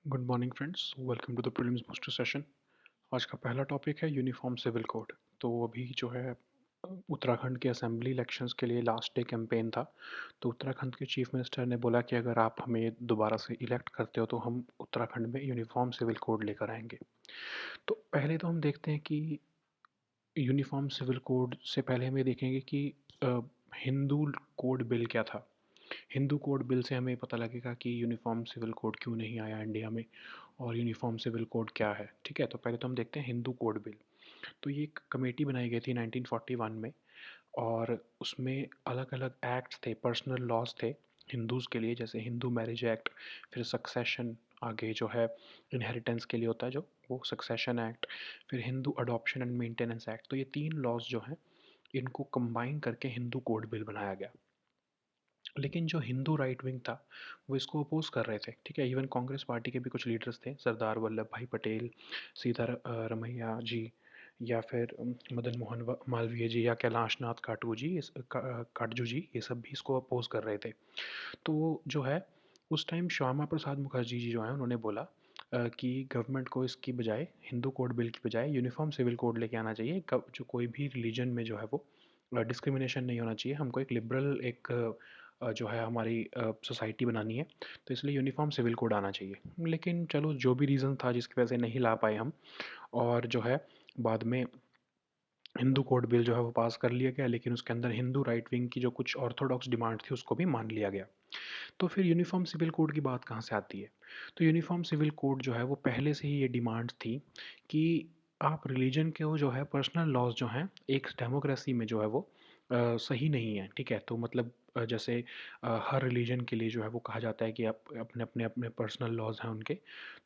Good morning friends, welcome to the prelims booster session. आज का पहला टॉपिक है यूनिफॉर्म सिविल कोड। तो अभी जो है उत्तराखंड के असेंबली इलेक्शंस के लिए लास्ट डे कैंपेन था। तो उत्तराखंड के चीफ मिनिस्टर ने बोला कि अगर आप हमें दोबारा से इलेक्ट करते हो तो हम उत्तराखंड में यूनिफॉर्म सिविल कोड लेकर आएंगे। तो पहले तो हम देखते हैं कि यूनिफॉर्म सिविल कोड से पहले हम ये देखेंगे कि हिंदू कोड बिल क्या था। हिंदू कोड बिल से हमें पता लगेगा कि यूनिफॉर्म सिविल कोड क्यों नहीं आया इंडिया में और यूनिफॉर्म सिविल कोड क्या है। ठीक है, तो पहले तो हम देखते हैं हिंदू कोड बिल। तो ये एक कमेटी बनाई गई थी 1941 में और उसमें अलग अलग एक्ट्स थे, पर्सनल लॉज थे हिंदूज़ के लिए, जैसे हिंदू मैरिज एक्ट, फिर सक्सेशन, आगे जो है इनहेरिटेंस के लिए होता है जो वो सक्सेशन एक्ट, फिर Hindu adoption and maintenance act. तो ये तीन लॉज जो हैं इनको कंबाइन करके हिंदू कोड बिल बनाया गया। लेकिन जो हिंदू राइट विंग था वो इसको अपोज कर रहे थे। ठीक है, इवन कांग्रेस पार्टी के भी कुछ लीडर्स थे, सरदार वल्लभ भाई पटेल, रमैया जी, या फिर मदन मोहन मालवीय जी, या कैलाश नाथ काटजू जी, ये सब भी इसको अपोज कर रहे थे। तो जो है उस टाइम श्यामा प्रसाद मुखर्जी जी जो हैं उन्होंने बोला कि गवर्नमेंट को इसकी बजाय, हिंदू कोड बिल की बजाय यूनिफॉर्म सिविल कोड लेके आना चाहिए। जो कोई भी रिलीजन में जो है वो डिस्क्रिमिनेशन नहीं होना चाहिए। हमको एक लिबरल एक जो है हमारी सोसाइटी बनानी है, तो इसलिए यूनिफॉर्म सिविल कोड आना चाहिए। लेकिन चलो, जो भी रीज़न था जिसकी वजह से नहीं ला पाए हम, और जो है बाद में हिंदू कोड बिल जो है वो पास कर लिया गया, लेकिन उसके अंदर हिंदू राइट विंग की जो कुछ ऑर्थोडॉक्स डिमांड थी उसको भी मान लिया गया। तो फिर यूनिफॉर्म सिविल कोड की बात कहाँ से आती है? तो यूनिफॉर्म सिविल कोड जो है वो पहले से ही ये डिमांड्स थी कि आप रिलीजन के वो जो है पर्सनल लॉज जो हैं एक डेमोक्रेसी में जो है वो सही नहीं है। ठीक है, तो मतलब जैसे हर रिलीजन के लिए जो है वो कहा जाता है कि आप अपने अपने अपने पर्सनल लॉज हैं उनके।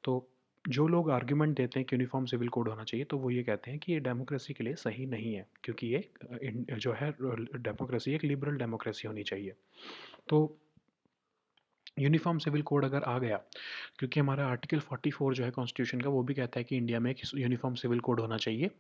तो जो लोग आर्ग्यूमेंट देते हैं कि यूनिफॉर्म सिविल कोड होना चाहिए, तो वो ये कहते हैं कि ये डेमोक्रेसी के लिए सही नहीं है, क्योंकि ये जो है डेमोक्रेसी एक लिबरल डेमोक्रेसी होनी चाहिए। तो यूनिफॉर्म सिविल कोड अगर आ गया, क्योंकि हमारा आर्टिकल 44 जो है कॉन्स्टिट्यूशन का, वो भी कहता है कि इंडिया में एक यूनिफॉर्म सिविल कोड होना चाहिए।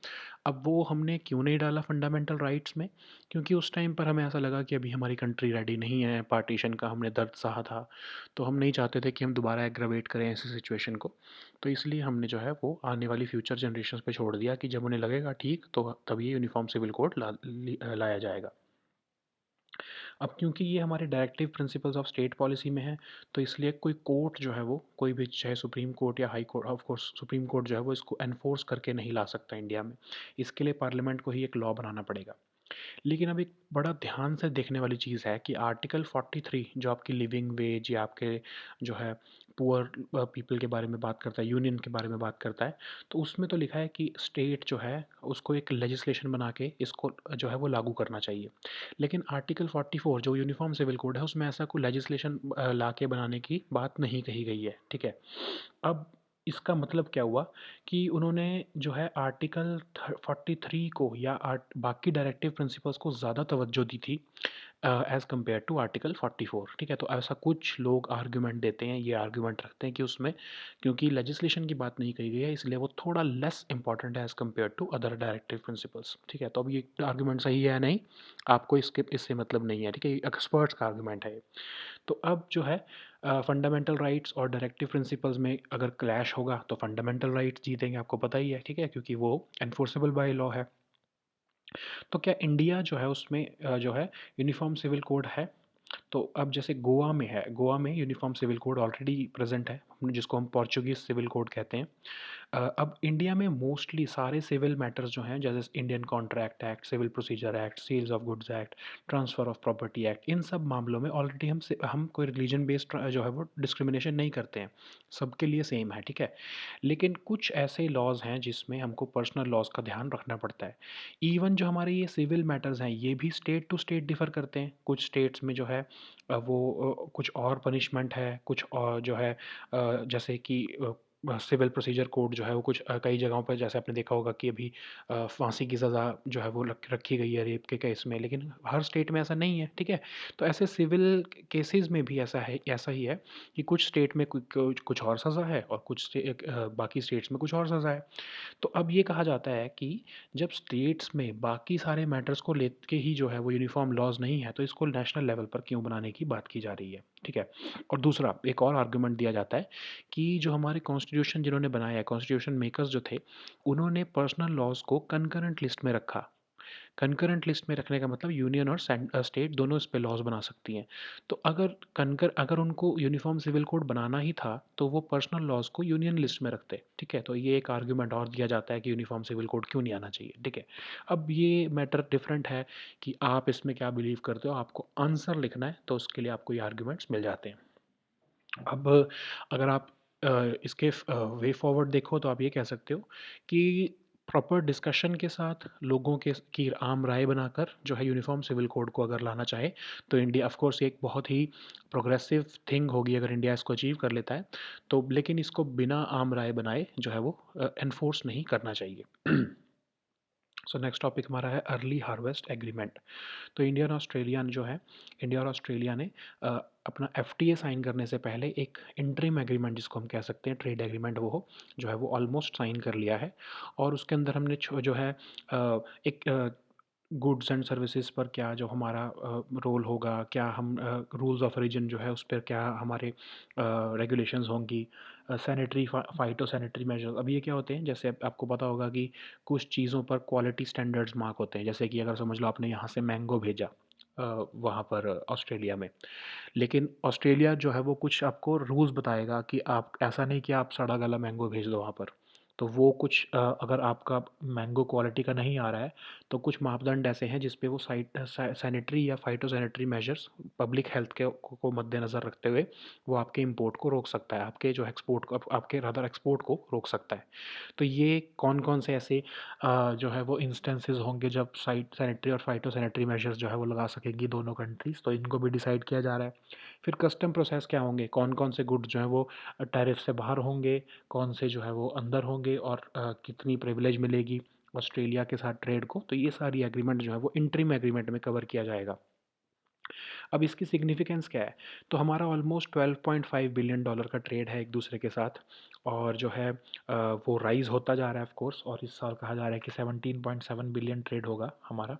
अब वो हमने क्यों नहीं डाला फंडामेंटल राइट्स में? क्योंकि उस टाइम पर हमें ऐसा लगा कि अभी हमारी कंट्री रेडी नहीं है, पार्टीशन का हमने दर्द सहा था, तो हम नहीं चाहते थे कि हम दोबारा एग्रावेट करें ऐसी सिचुएशन को। तो इसलिए हमने जो है वो आने वाली फ्यूचर जनरेशन पे छोड़ दिया कि जब उन्हें लगेगा ठीक, तो तब ये यूनिफॉर्म सिविल कोड लाया जाएगा। अब क्योंकि ये हमारे directive principles of state policy में है, तो इसलिए कोई कोर्ट जो है वो, कोई भी चाहे सुप्रीम कोर्ट या high court, of course supreme court जो है वो इसको एनफोर्स करके नहीं ला सकता इंडिया में। इसके लिए पार्लियामेंट को ही एक लॉ बनाना पड़ेगा। लेकिन अब एक बड़ा ध्यान से देखने वाली चीज़ है कि आर्टिकल 43 जो आपकी लिविंग वेज या आपके जो है पुअर पीपल के बारे में बात करता है, यूनियन के बारे में बात करता है, तो उसमें तो लिखा है कि स्टेट जो है उसको एक लेजिस्लेशन बना के इसको जो है वो लागू करना चाहिए। लेकिन आर्टिकल 44 जो यूनिफॉर्म सिविल कोड है उसमें ऐसा कोई लेजिस्लेशन ला के बनाने की बात नहीं कही गई है। ठीक है, अब इसका मतलब क्या हुआ कि उन्होंने जो है आर्टिकल 43 को या बाकी डायरेक्टिव प्रिंसिपल्स को ज़्यादा तवज्जो दी थी एज़ कम्पेयर टू आर्टिकल 44। ठीक है, तो ऐसा कुछ लोग आर्ग्यूमेंट देते हैं, ये आर्ग्यूमेंट रखते हैं कि उसमें क्योंकि लेजिस्लेशन की बात नहीं कही गई है, इसलिए वो थोड़ा लेस इंपॉर्टेंट है as compare to other directive principles. ठीक है, तो अब ये आर्ग्यूमेंट सही है या नहीं, आपको इससे मतलब नहीं है। ठीक है, एक्सपर्ट्स का आर्ग्यूमेंट है ये। तो अब जो है फंडामेंटल राइट्स और डायरेक्टिव प्रिंसिपल्स में अगर क्लैश होगा तो फंडामेंटल राइट्स जीतेंगे, आपको पता ही है। ठीक है, क्योंकि वो एनफोर्सेबल बाय लॉ है। तो क्या इंडिया जो है उसमें जो है यूनिफॉर्म सिविल कोड है? तो अब जैसे गोवा में है, गोवा में uniform civil code already present है, जिसको हम पोर्चुगीज सिविल कोड कहते हैं। अब इंडिया में मोस्टली सारे सिविल मैटर्स जो हैं, जैसे Indian contract act, civil procedure act, sales of goods act, transfer of property act, इन सब मामलों में ऑलरेडी हम कोई रिलीजन बेस्ड जो है वो डिस्क्रिमिनेशन नहीं करते हैं, सबके लिए सेम है। ठीक है, लेकिन कुछ ऐसे लॉज हैं जिसमें हमको पर्सनल लॉज का ध्यान रखना पड़ता है। इवन जो हमारे ये सिविल मैटर्स हैं ये भी स्टेट टू स्टेट डिफ़र करते हैं। कुछ स्टेट्स में जो है वो कुछ और पनिशमेंट है, कुछ और जो है जैसे कि सिविल प्रोसीजर कोड जो है वो कुछ कई जगहों पर जैसे आपने देखा होगा कि अभी फांसी की सज़ा जो है वो रखी गई है रेप के केस में, लेकिन हर स्टेट में ऐसा नहीं है, ठीक है। तो ऐसे सिविल केसेस में भी ऐसा ही है कि कुछ स्टेट में कुछ और सज़ा है और बाकी स्टेट्स में कुछ और सज़ा है। तो अब ये कहा जाता है कि जब स्टेट्स में बाकी सारे मैटर्स को लेके ही जो है वो यूनिफॉर्म लॉज नहीं है, तो इसको नेशनल लेवल पर क्यों बनाने की बात की जा रही है, ठीक है। और दूसरा एक और आर्गुमेंट दिया जाता है कि जो हमारे कॉन्स्टिट्यूशन जिन्होंने बनाया है, कॉन्स्टिट्यूशन मेकर्स जो थे, उन्होंने पर्सनल लॉज को कंकरेंट लिस्ट में रखा। कंकरेंट लिस्ट में रखने का मतलब यूनियन और स्टेट दोनों इस पे लॉज बना सकती हैं। तो अगर उनको यूनिफॉर्म सिविल कोड बनाना ही था तो वो पर्सनल लॉज को यूनियन लिस्ट में रखते, ठीक है। तो ये एक आर्ग्यूमेंट और दिया जाता है कि यूनिफॉर्म सिविल कोड क्यों नहीं आना चाहिए, ठीक है। अब ये मैटर डिफरेंट है कि आप इसमें क्या बिलीव करते हो, आपको आंसर लिखना है तो उसके लिए आपको ये आर्ग्यूमेंट्स मिल जाते हैं। अब अगर आप इसके वे फॉरवर्ड देखो तो आप ये कह सकते हो कि प्रॉपर डिस्कशन के साथ लोगों के की आम राय बनाकर जो है यूनिफॉर्म सिविल कोड को अगर लाना चाहे तो इंडिया ऑफ कोर्स एक बहुत ही प्रोग्रेसिव थिंग होगी अगर इंडिया इसको अचीव कर लेता है। तो लेकिन इसको बिना आम राय बनाए जो है वो एनफोर्स नहीं करना चाहिए। सो नेक्स्ट टॉपिक हमारा है अर्ली हार्वेस्ट एग्रीमेंट। तो इंडिया और ऑस्ट्रेलिया ने अ, अपना एफटीए साइन करने से पहले एक इंटरिम एग्रीमेंट जिसको हम कह सकते हैं ट्रेड एग्रीमेंट जो है वो ऑलमोस्ट साइन कर लिया है। और उसके अंदर हमने जो है एक गुड्स एंड सर्विसेज पर क्या जो हमारा रोल होगा, क्या हम रूल्स ऑफ ओरिजिन जो है उस पर क्या हमारे रेगुलेशंस होंगी, सैनिटरी फाइटो सैनिटरी मेजर्स। अब ये क्या होते हैं, जैसे आपको पता होगा कि कुछ चीज़ों पर क्वालिटी स्टैंडर्ड्स मार्क होते हैं, जैसे कि अगर समझ लो आपने यहाँ से मैंगो भेजा वहाँ पर ऑस्ट्रेलिया में, लेकिन ऑस्ट्रेलिया जो है वो कुछ आपको रूल्स बताएगा कि आप ऐसा नहीं कि आप सड़ा गला मैंगो भेज दो वहाँ पर। तो वो कुछ अगर आपका मैंगो क्वालिटी का नहीं आ रहा है तो कुछ मापदंड ऐसे हैं जिस पे वो सैनिटरी या phyto sanitary measures public health को मद्देनज़र रखते हुए वो आपके इंपोर्ट को रोक सकता है, आपके जो एक्सपोर्ट को आपके रादर एक्सपोर्ट को रोक सकता है। तो ये कौन कौन से ऐसे जो है वो इंस्टेंसेस होंगे जब साइट सैनिटरी और फाइटो सैनिटरी मेजर्स जो है वो लगा सकेंगी दोनों कंट्रीज़, तो इनको भी डिसाइड किया जा रहा है। फिर कस्टम प्रोसेस क्या होंगे, कौन कौन से गुड्स जो हैं वो टैरिफ से बाहर होंगे, कौन से जो है वो अंदर होंगे और कितनी प्रिविलेज मिलेगी ऑस्ट्रेलिया के साथ ट्रेड को। तो ये सारी एग्रीमेंट जो है वो इंटरिम एग्रीमेंट में कवर किया जाएगा। अब इसकी सिग्निफिकेंस क्या है, तो हमारा ऑलमोस्ट $12.5 बिलियन का ट्रेड है एक दूसरे के साथ, और जो है वो राइज होता जा रहा है ऑफ कोर्स, और इस साल कहा जा रहा है कि 17.7 बिलियन ट्रेड होगा हमारा।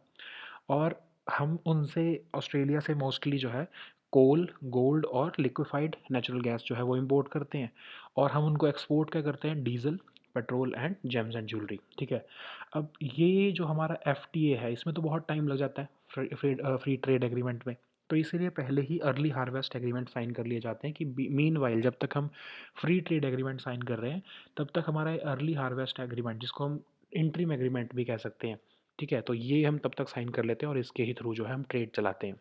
और हम उनसे ऑस्ट्रेलिया से मोस्टली जो है कोल, गोल्ड और लिक्विफाइड नेचुरल गैस जो है वो इंपोर्ट करते हैं, और हम उनको एक्सपोर्ट क्या करते हैं, diesel, petrol and James and jewellery, ठीक है। अब ये जो हमारा एफटीए है इसमें तो बहुत टाइम लग जाता है फ्री ट्रेड एग्रीमेंट में। तो इसीलिए पहले ही अर्ली हार्वेस्ट एग्रीमेंट साइन कर लिए जाते हैं कि मीन वाइल जब तक हम फ्री ट्रेड एग्रीमेंट साइन कर रहे हैं तब तक हमारा अर्ली हार्वेस्ट एग्रीमेंट जिसको हम इंटरिम एग्रीमेंट भी कह सकते हैं, ठीक है, तो ये हम तब तक साइन कर लेते हैं और इसके ही थ्रू जो है हम ट्रेड चलाते हैं।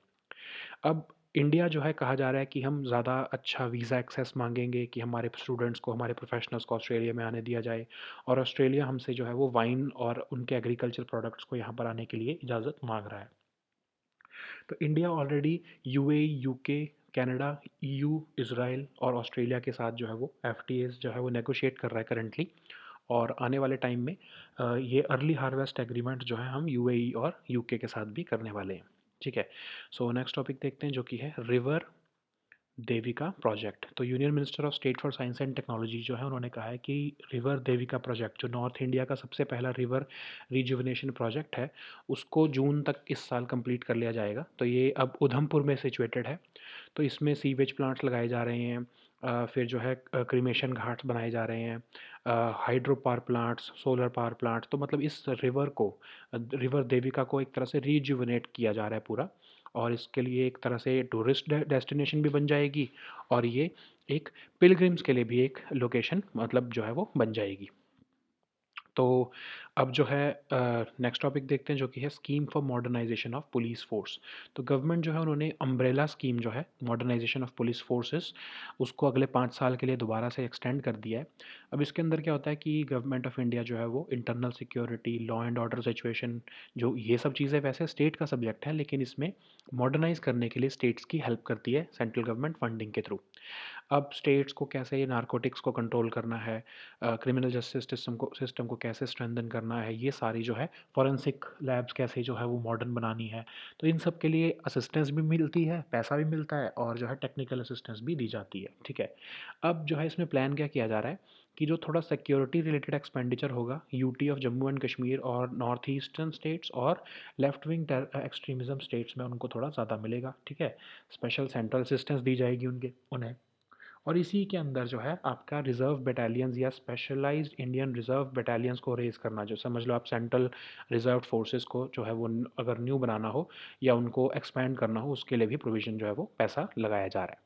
अब इंडिया जो है कहा जा रहा है कि हम ज़्यादा अच्छा वीज़ा एक्सेस मांगेंगे कि हमारे स्टूडेंट्स को, हमारे प्रोफेशनल्स को ऑस्ट्रेलिया में आने दिया जाए, और ऑस्ट्रेलिया हमसे जो है वो वाइन और उनके एग्रीकल्चर प्रोडक्ट्स को यहाँ पर आने के लिए इजाज़त मांग रहा है। तो India already UAE, UK, Canada, EU, Israel और ऑस्ट्रेलिया के साथ जो है वो एफटीएस जो है वो नेगोशिएट कर रहा है करंटली, और आने वाले टाइम में ये अर्ली हार्वेस्ट एग्रीमेंट जो है हम यूएई और यूके के साथ भी करने वाले हैं, ठीक है। सो नेक्स्ट टॉपिक देखते हैं जो कि है रिवर देविका प्रोजेक्ट। तो union minister of state for science and technology जो है उन्होंने कहा है कि रिवर देविका प्रोजेक्ट जो नॉर्थ इंडिया का सबसे पहला रिवर रिजुविनेशन प्रोजेक्ट है उसको जून तक इस साल कंप्लीट कर लिया जाएगा। तो ये अब उधमपुर में सिचुएटेड है। तो इसमें सीवेज प्लांट्स लगाए जा रहे हैं, फिर जो है क्रीमेशन घाट्स बनाए जा रहे हैं, hydro power plants, solar power plants. तो मतलब इस रिवर देविका को एक तरह से रिजुविनेट किया जा रहा है पूरा, और इसके लिए एक तरह से टूरिस्ट डेस्टिनेशन भी बन जाएगी, और ये एक पिलग्रिम्स के लिए भी एक लोकेशन मतलब जो है वो बन जाएगी। तो अब जो है नेक्स्ट टॉपिक देखते हैं जो कि है scheme for modernisation of police force. तो गवर्नमेंट जो है उन्होंने अम्ब्रेला स्कीम जो है मॉडर्नाइजेशन ऑफ पुलिस फोर्सेस उसको अगले 5 साल के लिए दोबारा से एक्सटेंड कर दिया है। अब इसके अंदर क्या होता है कि गवर्नमेंट ऑफ इंडिया जो है वो internal security, law and order situation, जो ये सब चीज़ें वैसे स्टेट का सब्जेक्ट है, लेकिन इसमें मॉडर्नाइज करने के लिए स्टेट्स की हेल्प करती है सेंट्रल गवर्नमेंट फंडिंग के थ्रू। अब स्टेट्स को कैसे नारकोटिक्स को कंट्रोल करना है, क्रिमिनल जस्टिस सिस्टम को कैसे स्ट्रेंथन करना है, ये सारी जो है फॉरेंसिक लैब्स कैसे जो है वो मॉडर्न बनानी है। तो इन सब के लिए असिस्टेंस भी मिलती है, पैसा भी मिलता है और जो है टेक्निकल असिस्टेंस भी दी जाती है। ठीक है, अब जो है इसमें प्लान क्या किया जा रहा है कि जो थोड़ा सिक्योरिटी रिलेटेड एक्सपेंडिचर होगा UT of Jammu and Kashmir और नॉर्थ ईस्टर्न स्टेट्स और लेफ्ट विंग एक्सट्रीमिज्म स्टेट्स में उनको थोड़ा ज़्यादा मिलेगा। ठीक है, स्पेशल सेंट्रल असिस्टेंस दी जाएगी उन्हें। और इसी के अंदर जो है आपका रिजर्व बटालियंस या स्पेशलाइज्ड इंडियन रिजर्व बटालियंस को रेज करना, जो समझ लो आप सेंट्रल रिजर्व फोर्सेस को जो है वो अगर न्यू बनाना हो या उनको एक्सपैंड करना हो, उसके लिए भी प्रोविजन जो है वो पैसा लगाया जा रहा है।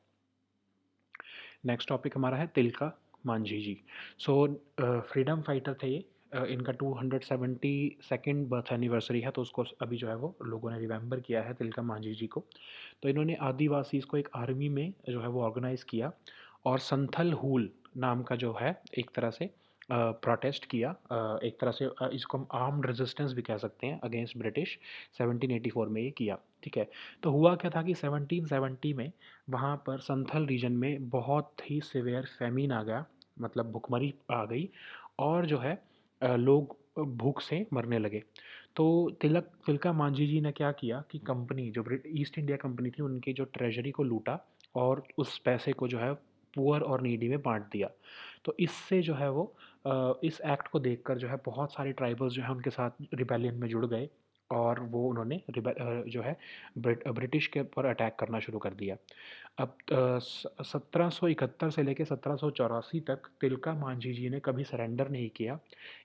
नेक्स्ट टॉपिक हमारा है तिलका मांझी जी। सो फ्रीडम फाइटर थे ये। इनका 272nd बर्थ एनिवर्सरी है, तो उसको अभी जो है वो लोगों ने रिमेंबर किया है तिलका मांझी जी को। तो इन्होंने आदिवासीज़ को एक आर्मी में जो है वो ऑर्गेनाइज़ किया और संथल हूल नाम का जो है एक तरह से प्रोटेस्ट किया, एक तरह से इसको हम आर्म्ड रेजिस्टेंस भी कह सकते हैं अगेंस्ट ब्रिटिश। 1784 में ये किया। ठीक है, तो हुआ क्या था कि 1770 में वहाँ पर संथल रीजन में बहुत ही सिवियर फेमिन आ गया, मतलब भुखमरी आ गई और जो है लोग भूख से मरने लगे। तो तिलका मांझी जी ने क्या किया कि कंपनी जो ईस्ट इंडिया कंपनी थी उनकी जो ट्रेजरी को लूटा और उस पैसे को जो है पुअर और नीडी में बांट दिया। तो इससे जो है वो इस एक्ट को देखकर जो है बहुत सारे ट्राइबल्स जो है उनके साथ रिबेलियन में जुड़ गए और वो उन्होंने जो है ब्रिटिश के ऊपर अटैक करना शुरू कर दिया। अब 1771 से लेकर 1784 तक तिलका मांझी जी ने कभी सरेंडर नहीं किया।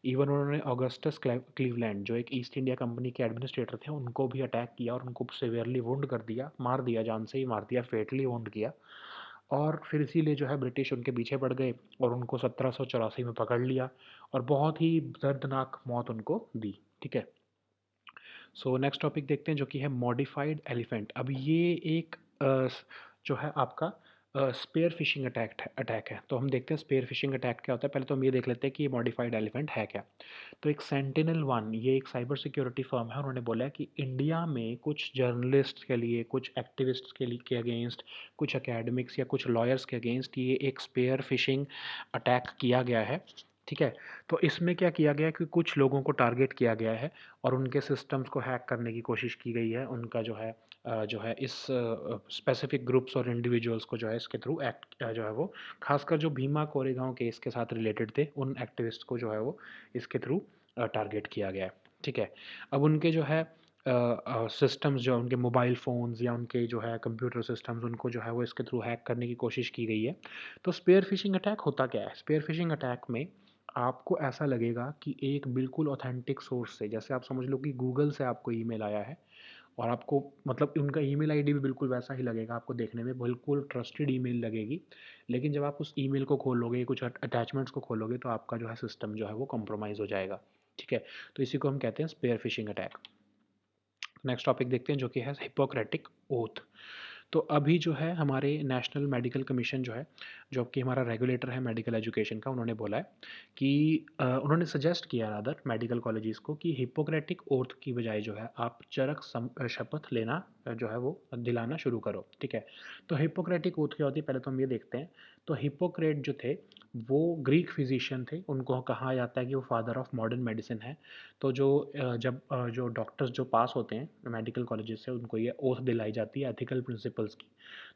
इवन उन्होंने ऑगस्टस क्लीवलैंड जो एक ईस्ट इंडिया कंपनी के एडमिनिस्ट्रेटर थे उनको भी अटैक किया और उनको सिवियरली वुंड कर दिया, मार दिया, जान से ही मार दिया, फेटली वुंड किया। और फिर इसीलिए जो है ब्रिटिश उनके पीछे पड़ गए और उनको 1784 में पकड़ लिया और बहुत ही दर्दनाक मौत उनको दी। ठीक है, सो नेक्स्ट टॉपिक देखते हैं जो कि है मॉडिफाइड एलिफेंट। अब ये एक जो है आपका स्पेयर फिशिंग अटैक है। तो हम देखते हैं स्पेयर फिशिंग अटैक क्या होता है। पहले तो हम ये देख लेते हैं कि ये मॉडिफाइड एलिफेंट है क्या। तो एक सेंटिनल वन, ये एक साइबर सिक्योरिटी फर्म है, उन्होंने बोला है कि इंडिया में कुछ जर्नलिस्ट के लिए, कुछ एक्टिविस्ट्स के लिए के अगेंस्ट, कुछ एकेडमिक्स या कुछ लॉयर्स के अगेंस्ट ये एक स्पेयर फिशिंग अटैक किया गया है। ठीक है, तो इसमें क्या किया गया है कि कुछ लोगों को टारगेट किया गया है और उनके सिस्टम्स को हैक करने की कोशिश की गई है। उनका जो है इस स्पेसिफिक ग्रुप्स और इंडिविजुअल्स को जो है इसके थ्रू एक्ट जो है वो, खासकर जो भीमा कोरेगांव केस के साथ रिलेटेड थे उन एक्टिविस्ट को जो है वो इसके थ्रू टारगेट किया गया है। ठीक है, अब उनके जो है सिस्टम्स, जो उनके मोबाइल फ़ोन्स या उनके जो है कंप्यूटर सिस्टम्स, उनको जो है वो इसके थ्रू हैक करने की कोशिश की गई है। तो स्पेयर फिशिंग अटैक होता क्या है? स्पेयर फिशिंग अटैक में आपको ऐसा लगेगा कि एक बिल्कुल ऑथेंटिक सोर्स से, जैसे आप समझ लो कि गूगल से आपको ईमेल आया है और आपको मतलब उनका ईमेल आईडी भी बिल्कुल वैसा ही लगेगा, आपको देखने में बिल्कुल ट्रस्टेड ईमेल लगेगी। लेकिन जब आप उस ईमेल को खोलोगे, कुछ अटैचमेंट्स को खोलोगे, तो आपका जो है सिस्टम जो है वो कॉम्प्रोमाइज़ हो जाएगा। ठीक है, तो इसी को हम कहते हैं spear phishing attack. Next topic देखते हैं जो कि है हिपोक्रेटिक ओथ। तो अभी जो है हमारे नेशनल मेडिकल कमीशन जो है, जो कि हमारा रेगुलेटर है मेडिकल एजुकेशन का, उन्होंने बोला है कि उन्होंने सजेस्ट किया रादर मेडिकल कॉलेजेस को कि हिपोक्रेटिक ओथ की बजाय जो है आप चरक शपथ लेना जो है वो दिलाना शुरू करो। ठीक है, तो हिपोक्रेटिक ओथ क्या होती है पहले तो हम ये देखते हैं। तो हिपोक्रेट जो थे वो ग्रीक फिजिशियन थे, उनको कहा जाता है कि वो फादर ऑफ मॉडर्न मेडिसिन है। तो जब जो डॉक्टर्स जो पास होते हैं मेडिकल कॉलेजेस से उनको ये ओथ दिलाई जाती है एथिकल प्रिंसिपल्स की।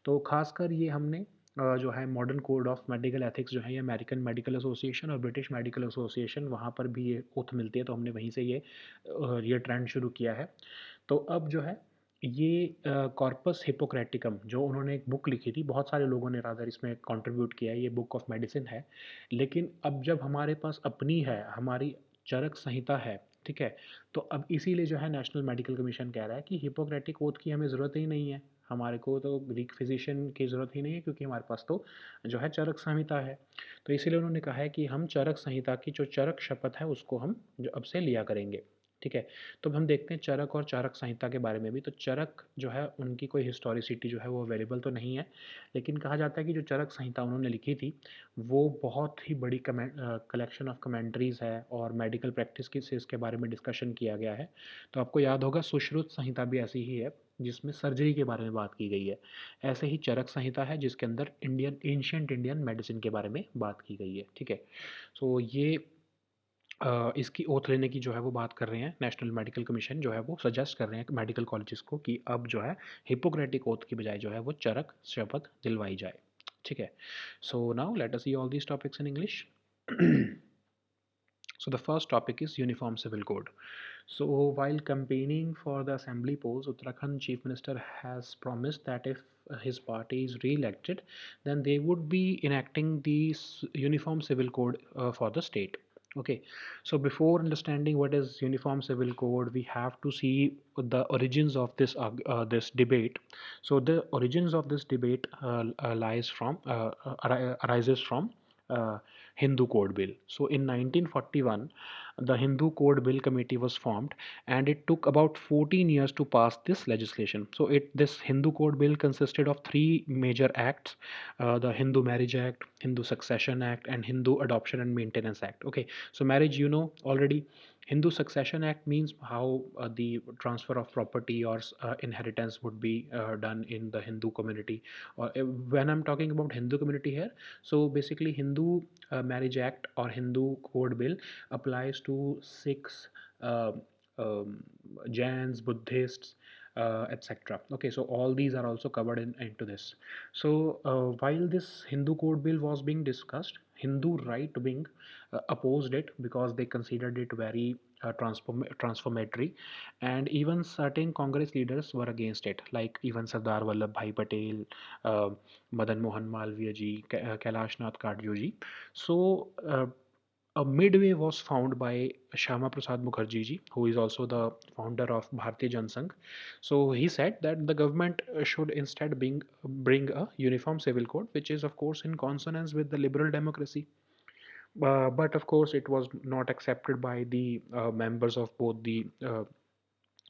तो खासकर ये हमने जो है modern code of medical ethics जो है ये अमेरिकन मेडिकल एसोसिएशन और ब्रिटिश मेडिकल एसोसिएशन, वहाँ पर भी ये ओथ मिलती है, तो हमने वहीं से ये ट्रेंड शुरू किया है। तो अब जो है ये कॉर्पस हिपोक्रेटिकम जो उन्होंने एक बुक लिखी थी, बहुत सारे लोगों ने रादर इसमें कंट्रीब्यूट किया है, ये बुक ऑफ मेडिसिन है। लेकिन अब जब हमारे पास अपनी है, हमारी चरक संहिता है, ठीक है, तो अब इसीलिए जो है नेशनल मेडिकल कमीशन कह रहा है कि हिपोक्रेटिक ओथ की हमें ज़रूरत ही नहीं है, हमारे को तो ग्रीक फिजिशियन की ज़रूरत ही नहीं है, क्योंकि हमारे पास तो जो है चरक संहिता है। तो इसीलिए उन्होंने कहा है कि हम चरक संहिता की जो चरक शपथ है उसको हम जो अब से लिया करेंगे। ठीक है, तो अब हम देखते हैं चरक और चारक संहिता के बारे में भी। तो चरक जो है उनकी कोई हिस्टोरिसिटी जो है वो अवेलेबल तो नहीं है, लेकिन कहा जाता है कि जो चरक संहिता उन्होंने लिखी थी वो बहुत ही बड़ी कलेक्शन ऑफ कमेंट्रीज़ है और मेडिकल प्रैक्टिस की से इसके बारे में डिस्कशन किया गया है। तो आपको याद होगा सुश्रुत संहिता भी ऐसी ही है, जिसमें सर्जरी के बारे में बात की गई है। ऐसे ही चरक संहिता है जिसके अंदर एंशियंट इंडियन मेडिसिन के बारे में बात की गई है। ठीक है, सो ये इसकी ओथ लेने की जो है वो बात कर रहे हैं। नेशनल मेडिकल कमीशन जो है वो सजेस्ट कर रहे हैं मेडिकल कॉलेजेस को कि अब जो है हिपोक्रेटिक ओथ की बजाय जो है वो चरक शपथ दिलवाई जाए। ठीक है, so now let us see all these topics in English. So the first topic is Uniform Civil Code. So while campaigning for the assembly post, Uttarakhand Chief Minister has promised that if his party is re-elected, then they would be enacting the Uniform Civil Code for the state. Okay, so before understanding what is Uniform Civil Code, we have to see the origins of this debate. So the origins of this debate arises from uh, Hindu Code Bill. So in 1941, the Hindu Code Bill Committee was formed, and it took about 14 years to pass this legislation. So this Hindu Code Bill consisted of three major acts: the Hindu Marriage Act, Hindu Succession Act, and Hindu Adoption and Maintenance Act. Okay, so marriage, you know already. Hindu Succession Act means how the transfer of property or inheritance would be done in the Hindu community. Or when I'm talking about Hindu community here, so basically Hindu Marriage Act or Hindu Code Bill applies to Sikhs, uh, um, Jains, Buddhists, etc. Okay, so all these are also covered into this. So while this Hindu Code Bill was being discussed, Hindu right wing opposed it because they considered it very transformatory, and even certain Congress leaders were against it, like even Sardar Vallabhbhai Patel, uh, Madan Mohan Malviya ji, Kailash Nath Kadju ji. So a midway was found by Shyama Prasad Mukherjee ji, who is also the founder of Bharatiya Jansangh. So he said that the government should instead bring a uniform civil code, which is of course in consonance with the liberal democracy. But of course, it was not accepted by the members of both the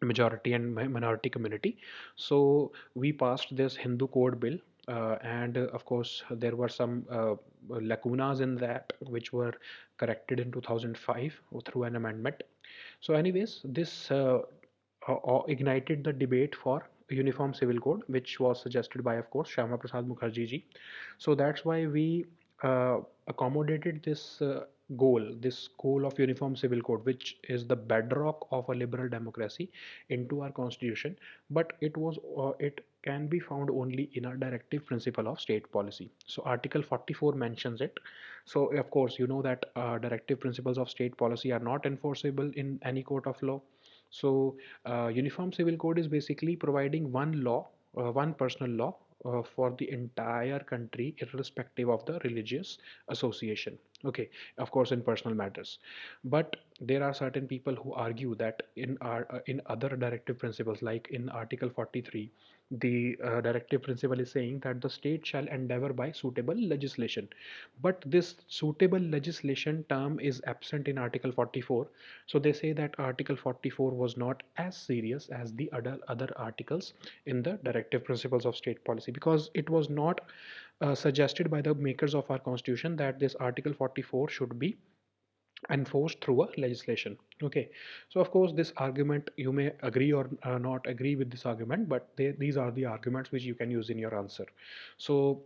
majority and minority community. So we passed this Hindu Code Bill, and of course there were some lacunas in that which were corrected in 2005 through an amendment. So, anyways, this ignited the debate for a uniform civil code, which was suggested by, of course, Shyama Prasad Mukherjee ji. So that's why we accommodated this goal of uniform civil code, which is the bedrock of a liberal democracy, into our constitution. But it can be found only in a directive principle of state policy. So Article 44 mentions it. So of course you know that directive principles of state policy are not enforceable in any court of law. So uniform civil code is basically providing one law, one personal law for the entire country, irrespective of the religious association. Okay, of course, in personal matters. But there are certain people who argue that in other directive principles, like in Article 43, the directive principle is saying that the state shall endeavor by suitable legislation. But this suitable legislation term is absent in Article 44. So they say that Article 44 was not as serious as the other articles in the directive principles of state policy, because it was not suggested by the makers of our constitution that this Article 44 should be enforced through a legislation. Okay, so of course this argument, you may agree or not agree with this argument, but these are the arguments which you can use in your answer. So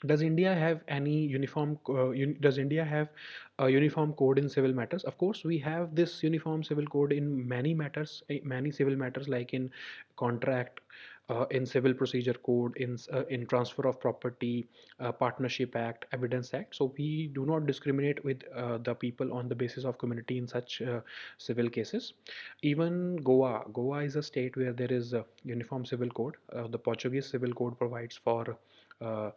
does India have any does India have a uniform code in civil matters? Of course, we have this uniform civil code in many matters, many civil matters, like in contract, in civil procedure code, in transfer of property, partnership act, evidence act. So we do not discriminate with the people on the basis of community in such civil cases. Even Goa is a state where there is a uniform civil code. The Portuguese civil code provides for uh,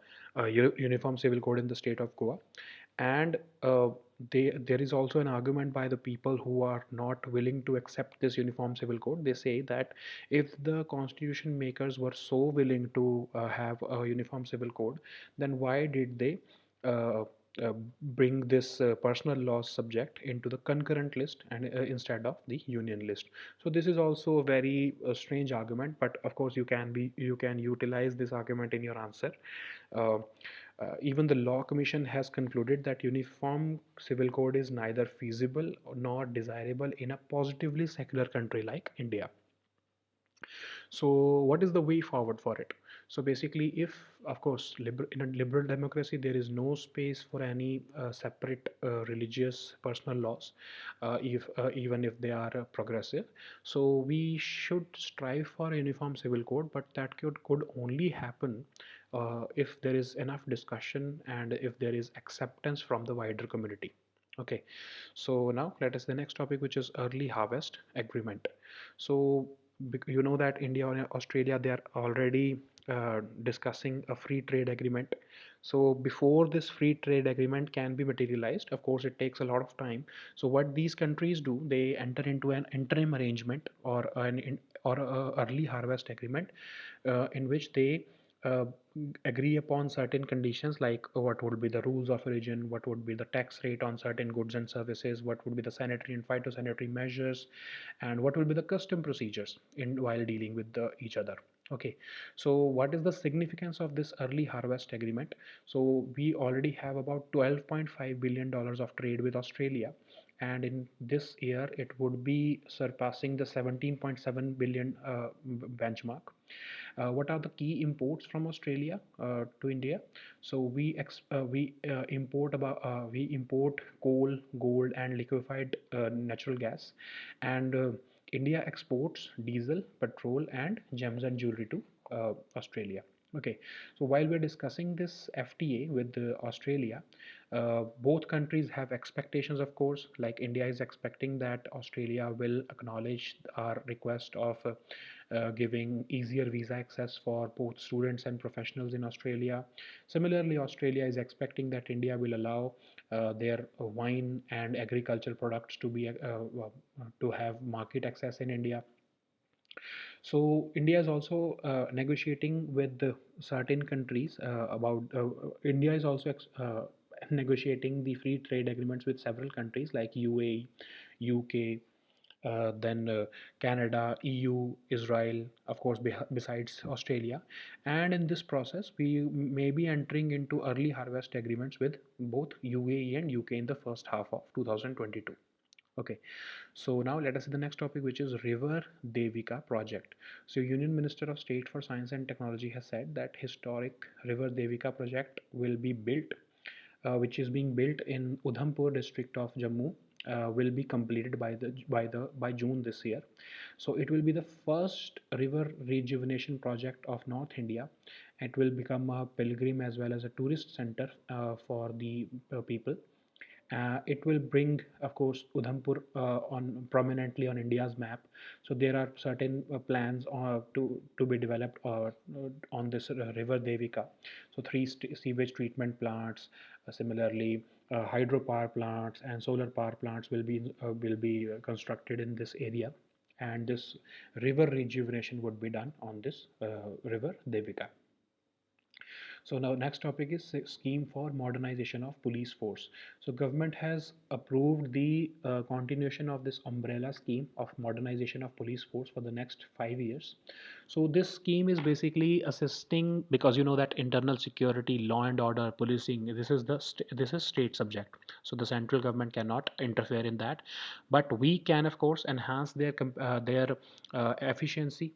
uniform civil code in the state of Goa. And there is also an argument by the people who are not willing to accept this uniform civil code. They say that if the constitution makers were so willing to have a uniform civil code, then why did they uh, uh, bring this personal law subject into the concurrent list and instead of the union list? So this is also a very strange argument, but of course you can utilize this argument in your answer. uh, Even the Law Commission has concluded that uniform civil code is neither feasible nor desirable in a positively secular country like India. So what is the way forward for it? So basically, if of course in a liberal democracy there is no space for any separate religious personal laws, if even if they are progressive. So we should strive for a uniform civil code, but that could only happen if there is enough discussion and if there is acceptance from the wider community. Okay, so now let us the next topic, which is early harvest agreement. So you know that India and Australia, they are already discussing a free trade agreement. So before this free trade agreement can be materialized, of course it takes a lot of time. So what these countries do, they enter into an interim arrangement or or a early harvest agreement, in which they uh, agree upon certain conditions, like what would be the rules of origin, what would be the tax rate on certain goods and services, what would be the sanitary and phytosanitary measures, and what will be the custom procedures in while dealing with each other. Okay, so what is the significance of this early harvest agreement? So we already have about $12.5 billion of trade with Australia, and in this year it would be surpassing the 17.7 billion benchmark. What are the key imports from Australia to India? So we import coal, gold, and liquefied natural gas, and India exports diesel, petrol, and gems and jewelry to Australia. Okay, so while we're discussing this FTA with Australia, both countries have expectations, of course. Like India is expecting that Australia will acknowledge our request of giving easier visa access for both students and professionals in Australia. Similarly, Australia is expecting that India will allow their wine and agricultural products to be to have market access in India. So India is also negotiating with certain countries about. India is also negotiating the free trade agreements with several countries like UAE, UK, then Canada, EU, Israel, of course, besides Australia. And in this process, we may be entering into early harvest agreements with both UAE and UK in the first half of 2022. Okay, so now let us see the next topic, which is River Devika project. So Union Minister of State for Science and Technology has said that historic River Devika project will be built, which is being built in Udhampur district of Jammu, will be completed by June this year. So it will be the first river rejuvenation project of North India. It will become a pilgrim as well as a tourist center for the people. It will bring, of course, Udhampur on prominently on India's map. So there are certain plans to be developed on this river Devika. So three sewage treatment plants, similarly hydropower plants and solar power plants will be constructed in this area, and this river rejuvenation would be done on this river Devika. So now next topic is scheme for modernization of police force. So government has approved the continuation of this umbrella scheme of modernization of police force for the next 5 years. So this scheme is basically assisting, because you know that internal security, law and order, policing, this is state subject. So the central government cannot interfere in that, but we can of course enhance their efficiency.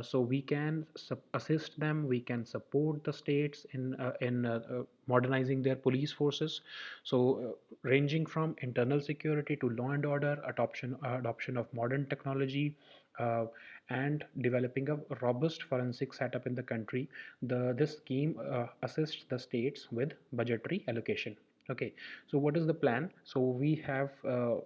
So we can assist them, we can support the states in modernizing their police forces. So ranging from internal security to law and order, adoption of modern technology, uh, and developing a robust forensic setup in the country. This scheme assists the states with budgetary allocation. Okay, so what is the plan? So we have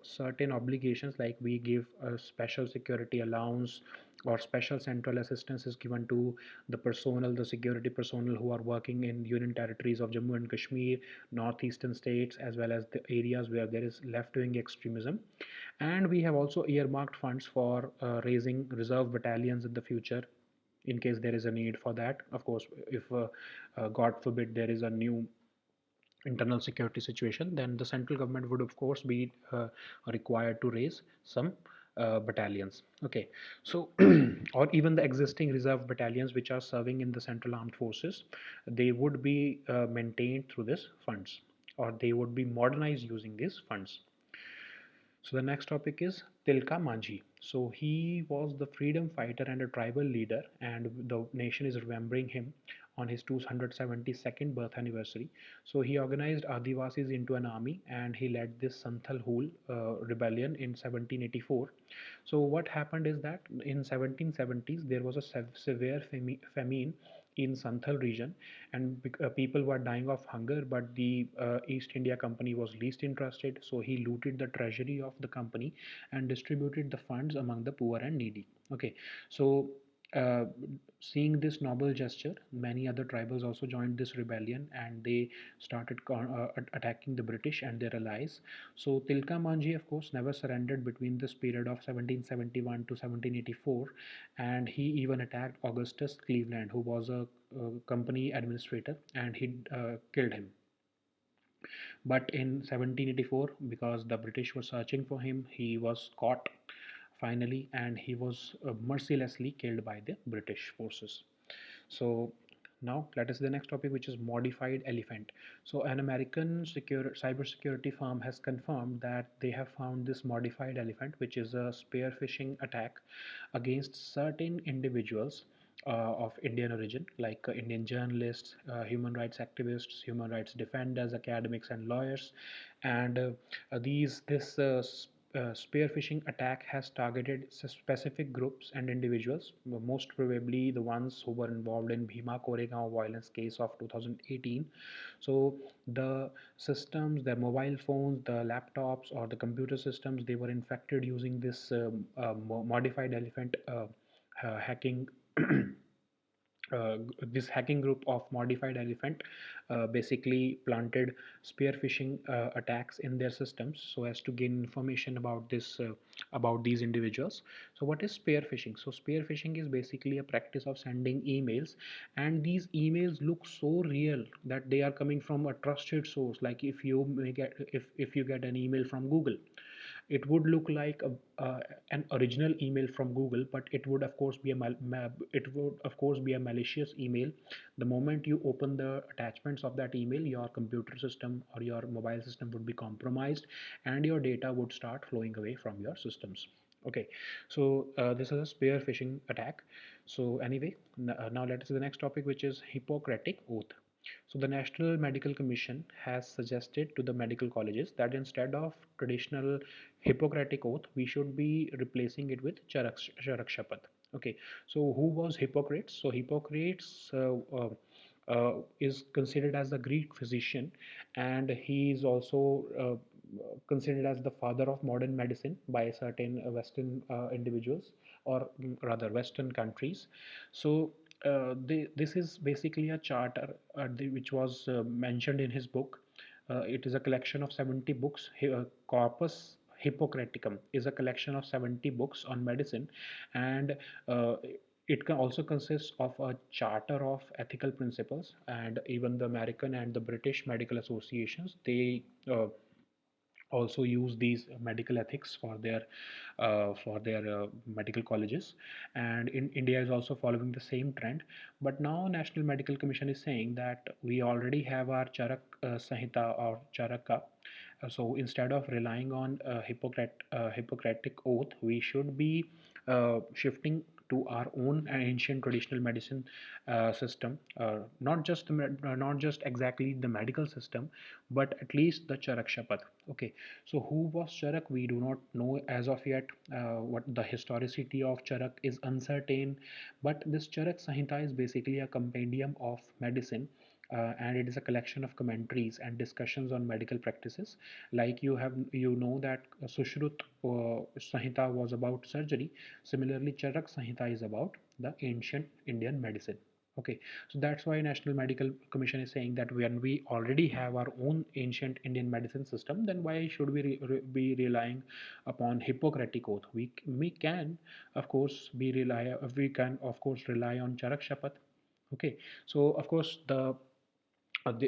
certain obligations, like we give a special security allowance or special central assistance is given to the personnel, the security personnel who are working in union territories of Jammu and Kashmir, northeastern states, as well as the areas where there is left-wing extremism. And we have also earmarked funds for raising reserve battalions in the future, in case there is a need for that. Of course, if God forbid there is a new internal security situation, then the central government would of course be required to raise some battalions. Okay, so or even the existing reserve battalions which are serving in the central armed forces, they would be maintained through this funds, or they would be modernized using these funds. So the next topic is Tilka Manjhi. So he was the freedom fighter and a tribal leader, and the nation is remembering him on his 272nd birth anniversary. So he organized Adivasis into an army, and he led this Santhal Hul rebellion in 1784. So what happened is that in 1770s there was a severe famine in Santhal region, and people were dying of hunger, but the East India Company was least interested, so he looted the treasury of the company and distributed the funds among the poor and needy. Okay, so uh, seeing this noble gesture, many other tribals also joined this rebellion, and they started attacking the British and their allies. So Tilka Manjhi, of course, never surrendered between this period of 1771 to 1784, and he even attacked Augustus Cleveland, who was a company administrator, and he killed him. But in 1784, because the British were searching for him, he was caught finally, and he was mercilessly killed by the British forces. So now let us see the next topic, which is modified elephant. So an American cybersecurity firm has confirmed that they have found this modified elephant, which is a spear phishing attack against certain individuals of Indian origin, like Indian journalists, human rights activists, human rights defenders, academics, and lawyers. And these this spear phishing attack has targeted specific groups and individuals, most probably the ones who were involved in Bhima Koregaon violence case of 2018. So the systems, their mobile phones, the laptops, or the computer systems, they were infected using this modified elephant hacking. This hacking group of modified elephant basically planted spear phishing attacks in their systems so as to gain information about this about these individuals. So what is spear phishing? So spear phishing is basically a practice of sending emails, and these emails look so real that they are coming from a trusted source. Like if you may get if you get an email from Google, it would look like an original email from Google, but it would of course be a malicious email. The moment you open the attachments of that email, your computer system or your mobile system would be compromised, and your data would start flowing away from your systems. Okay, so this is a spear phishing attack. So anyway, now let us see the next topic, which is Hippocratic Oath. So the National Medical Commission has suggested to the medical colleges that instead of traditional Hippocratic Oath, we should be replacing it with Charak Shapath. Okay, so who was Hippocrates? So Hippocrates is considered as the Greek physician, and he is also considered as the father of modern medicine by certain Western individuals, or rather Western countries. So this is basically a charter which was mentioned in his book. It is a collection of 70 books. Corpus Hippocraticum is a collection of 70 books on medicine, and uh, it can also consist of a charter of ethical principles. And even the American and the British medical associations, they also use these medical ethics for their medical colleges, and in India is also following the same trend. But now National Medical Commission is saying that we already have our Charak Sanhita or Charaka. So instead of relying on Hippocratic oath, we should be shifting to our own ancient traditional medicine system, not just exactly the medical system, but at least the Charak Shapath. Okay, so who was Charak? We do not know as of yet. What the historicity of Charak is uncertain, but this Charak Samhita is basically a compendium of medicine, and it is a collection of commentaries and discussions on medical practices. Like you know that Sushrut Samhita was about surgery. Similarly, Charak Samhita is about the ancient Indian medicine. Okay, so that's why National Medical Commission is saying that when we already have our own ancient Indian medicine system, then why should we be relying upon Hippocratic oath? We can, of course, rely on Charak Shapath. Okay, so of course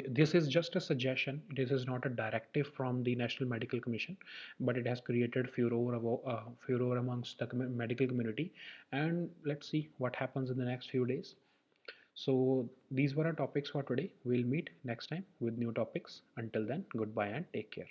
this is just a suggestion. This is not a directive from the National Medical Commission, but it has created furor amongst the medical community. And let's see what happens in the next few days. So these were our topics for today. We'll meet next time with new topics. Until then, goodbye and take care.